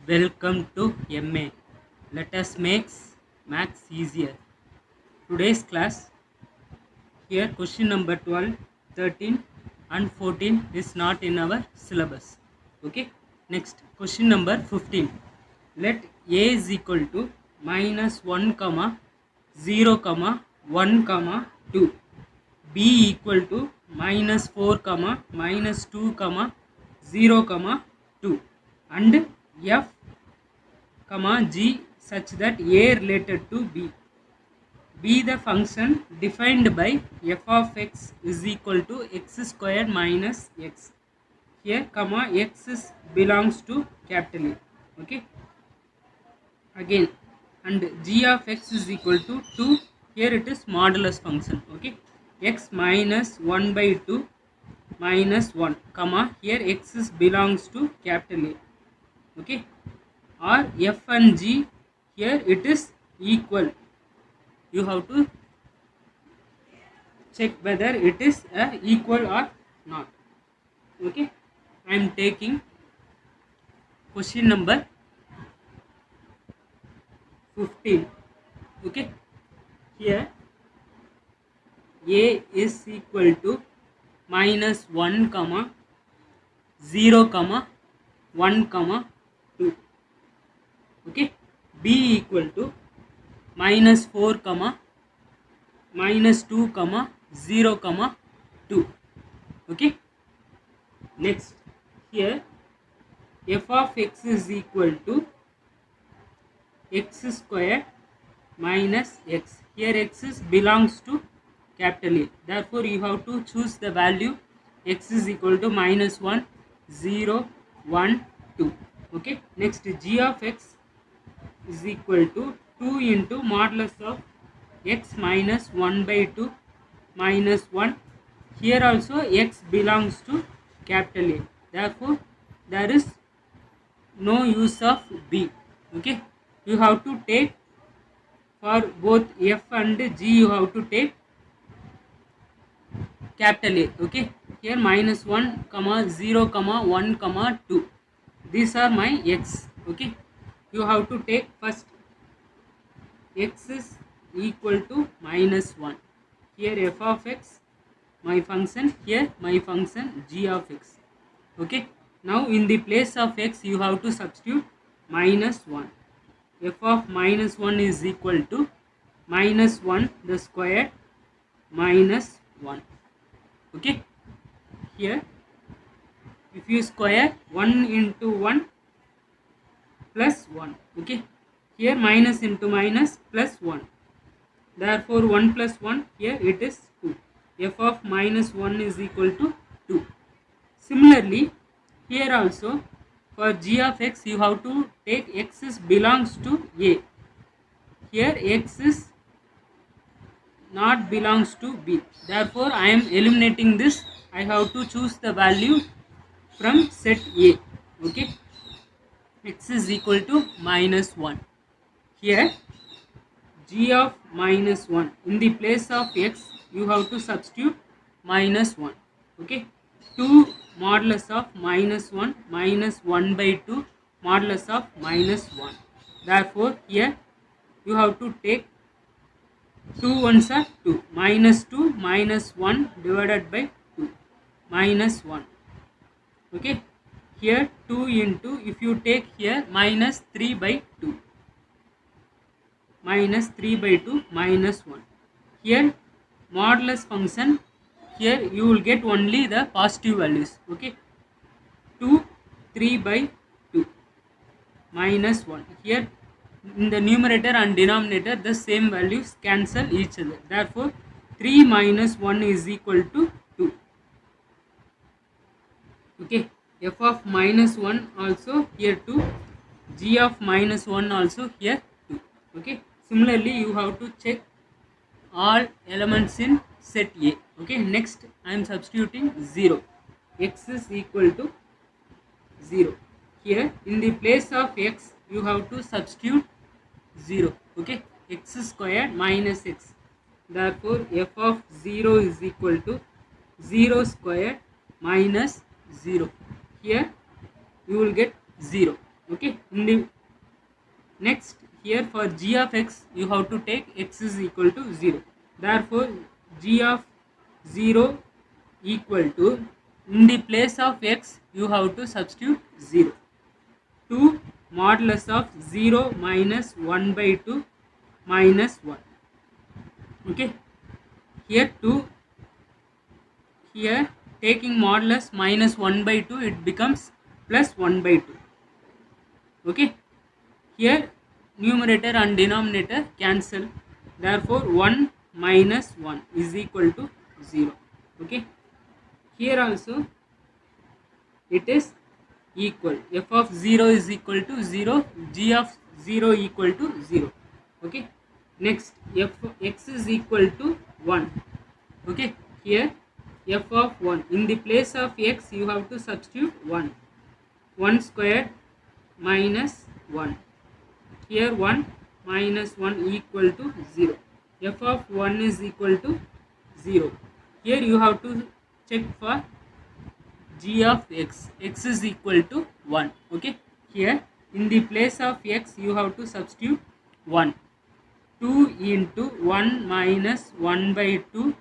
Welcome to MA. Let us make maths easier. Today's class, here question number 12, 13 and 14 is not in our syllabus. Okay. Next question number 15. Let A is equal to minus 1 comma 0 comma 1 comma 2. B equal to minus 4 comma minus 2 comma 0 comma 2 and F comma G such that A related to B. Be the function defined by f of x is equal to x square minus x. Here comma x belongs to capital A. Okay. Again, and g of x is equal to 2. Here it is modulus function. Okay. X minus 1 by 2 minus 1 comma here x belongs to capital A. Okay. Or f and g, here it is equal. You have to check whether it is equal or not. Okay. I am taking question number 15. Okay. Here A is equal to minus 1 comma 0 comma 1 comma 2. Okay. B equal to minus 4 comma minus 2 comma 0 comma 2. Okay. Next, here f of x is equal to x square minus x. Here x belongs to capital A. Therefore, you have to choose the value x is equal to minus 1, 0, 1, 2. Okay. Next, g of x is equal to 2 into modulus of x minus 1 by 2 minus 1. Here also x belongs to capital A. Therefore, there is no use of B. Okay. You have to take for both f and g, you have to take capital A. Okay. Here minus 1 comma 0 comma 1 comma 2. These are my x. Okay. You have to take first x is equal to minus 1. Here f of x, my function, here my function g of x. Okay. Now in the place of x you have to substitute minus 1. F of minus 1 is equal to minus 1 the square minus 1. Okay. Here if you square 1 into 1 plus 1. Okay. Here minus into minus plus 1. Therefore 1 plus 1, here it is 2. F of minus 1 is equal to 2. Similarly, here also for g of x you have to take x belongs to A. Here x is not belongs to B. Therefore, I am eliminating this. I have to choose the value from set A. Okay. X is equal to minus 1. Here g of minus 1. In the place of x, you have to substitute minus 1. Okay. 2 modulus of minus 1 minus 1 by 2 modulus of minus 1. Therefore, here you have to take 2 ones are 2. Minus 2 minus 1 divided by 2. Minus 1. Okay. Here 2 into, if you take here minus 3 by 2. Minus 3 by 2 minus 1. Here modulus function, here you will get only the positive values. Okay. 2, 3 by 2 minus 1. Here in the numerator and denominator the same values cancel each other. Therefore, 3 minus 1 is equal to 2. Okay. F of minus 1 also here 2. G of minus 1 also here 2. Okay. Similarly, you have to check all elements in set A. Okay. Next, I am substituting 0. X is equal to 0. Here in the place of x you have to substitute 0. Okay. X squared minus x. Therefore, f of 0 is equal to 0 squared minus 0. Here you will get 0. Okay, in the next here for g of x you have to take x is equal to 0. Therefore g of 0 equal to, in the place of x you have to substitute 0. 2 modulus of 0 minus 1 by 2 minus 1. Okay, here 2, here taking modulus minus 1 by 2 it becomes plus 1 by 2. Okay, here numerator and denominator cancel, therefore 1 minus 1 is equal to 0. Okay, here also it is equal, f of 0 is equal to 0, g of 0 equal to 0. Okay, next f x is equal to 1. Okay, here f of 1, in the place of x you have to substitute 1. 1 squared minus 1, here 1 minus 1 equal to 0. F of 1 is equal to 0. Here you have to check for g of x, x is equal to 1. Okay, here in the place of x you have to substitute 1. 2 into 1 minus 1 by 2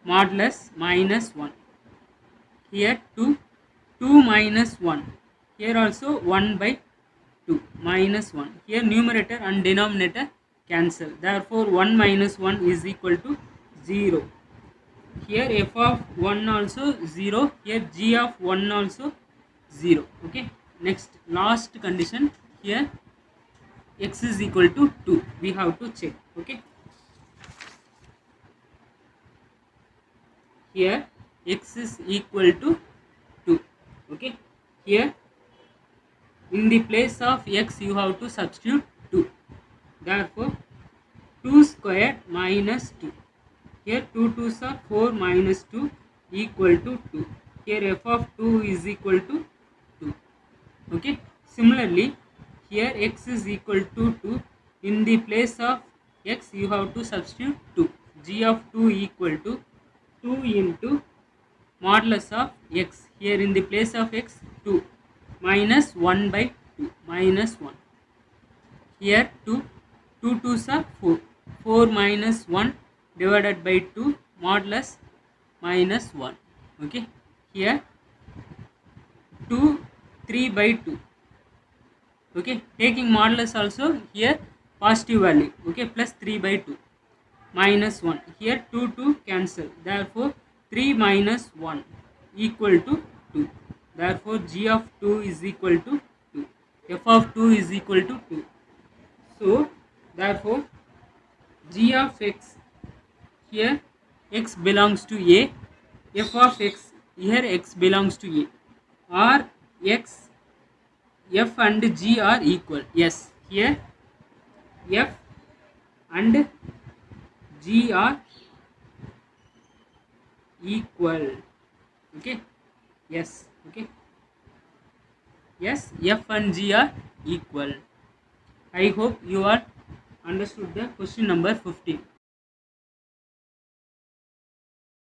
modulus minus 1. Here 2, 2 minus 1. Here also 1 by 2 minus 1. Here numerator and denominator cancel. Therefore 1 minus 1 is equal to 0. Here f of 1 also 0. Here g of 1 also 0. Okay. Next last condition, here x is equal to 2. We have to check. Okay. Here x is equal to 2. Okay. Here in the place of x you have to substitute 2. Therefore 2 squared minus 2. Here 2 2s are 4 minus 2 equal to 2. Here f of 2 is equal to 2. Okay. Similarly, here x is equal to 2. In the place of x you have to substitute 2. G of 2 equal to 2 into modulus of x. Here in the place of x 2 minus 1 by 2 minus 1. Here 2, 2 2s are 4. 4 minus 1 divided by 2 modulus minus 1. Okay, here 2, 3 by 2. Okay, taking modulus also here positive value. Okay, plus 3 by 2 minus 1. Here 2 2 cancel. Therefore 3 minus 1 equal to 2. Therefore g of 2 is equal to 2. F of 2 is equal to 2. So therefore g of x, here x belongs to a, f of x, here x belongs to a, or x, f and g are equal. Yes, here f and g are equal. Okay, yes. Okay, yes, f and g are equal. I hope you are understood the question number 15.